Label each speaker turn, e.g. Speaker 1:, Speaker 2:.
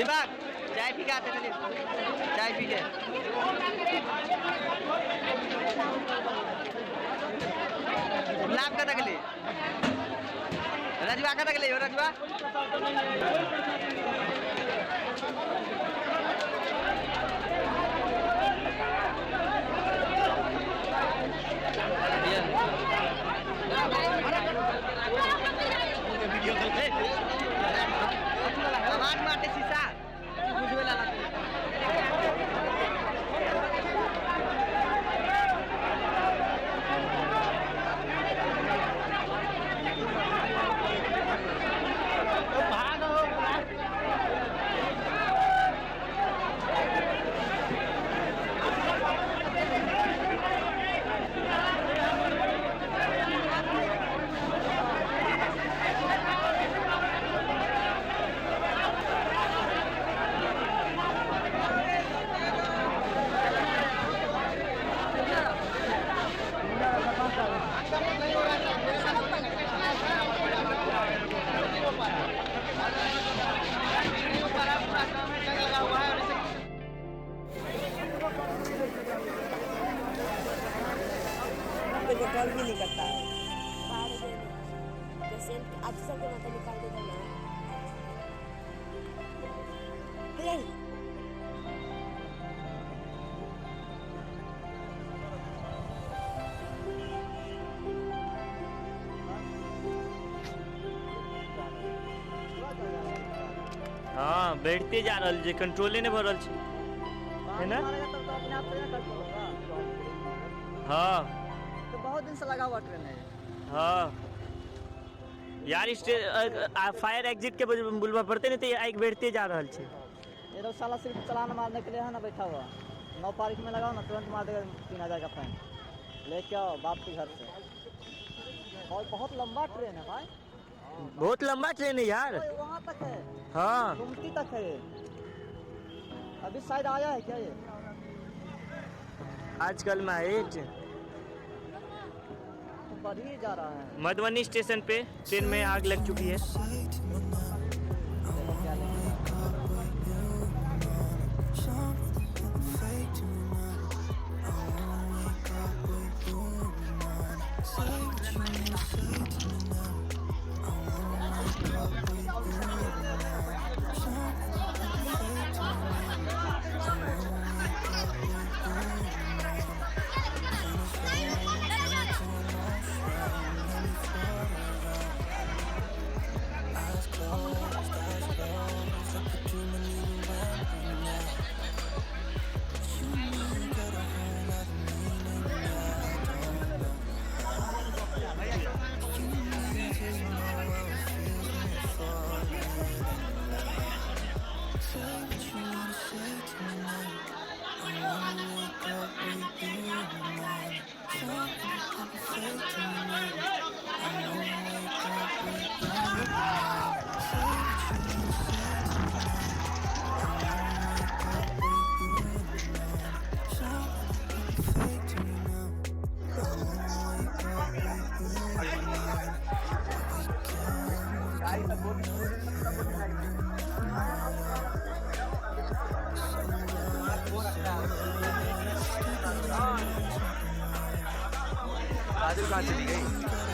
Speaker 1: दिमाग चाय पी के आते थे, चाय पी के गुलाब का तकली रजवा का तकली हो रजवा माटे शीशा बुझवे ला
Speaker 2: कॉल भी नहीं करता है पेशेंट आज सबके माथा निकाल देता ना।
Speaker 3: हाँ बैठते जा रहा है कंट्रोले नहीं भर रहा है ना। हाँ
Speaker 1: तो बहुत दिन से लगा हुआ ट्रेन है।
Speaker 3: हाँ यार फायर एग्जिट के बुलवा पड़ते नहीं तो एक बैठते जा रहा है।
Speaker 1: ये तो साला सिर्फ चलान मारने के लिए है ना बैठा हुआ। 9 तारीख में लगाओ ना तुरंत मार देगा 3000 का फाइन लेके आओ बाप के घर से। और बहुत लंबा ट्रेन है भाई,
Speaker 3: बहुत लंबा ट्रेन है यार।
Speaker 1: वहाँ तक है,
Speaker 3: हाँ
Speaker 1: गुमती तक है ये। अभी शायद आया है क्या ये
Speaker 3: आजकल में एट
Speaker 1: बढ़ ही जा रहा है।
Speaker 3: मधुबनी स्टेशन पे ट्रेन में आग लग चुकी है।
Speaker 1: बादल कहाँ चली गई?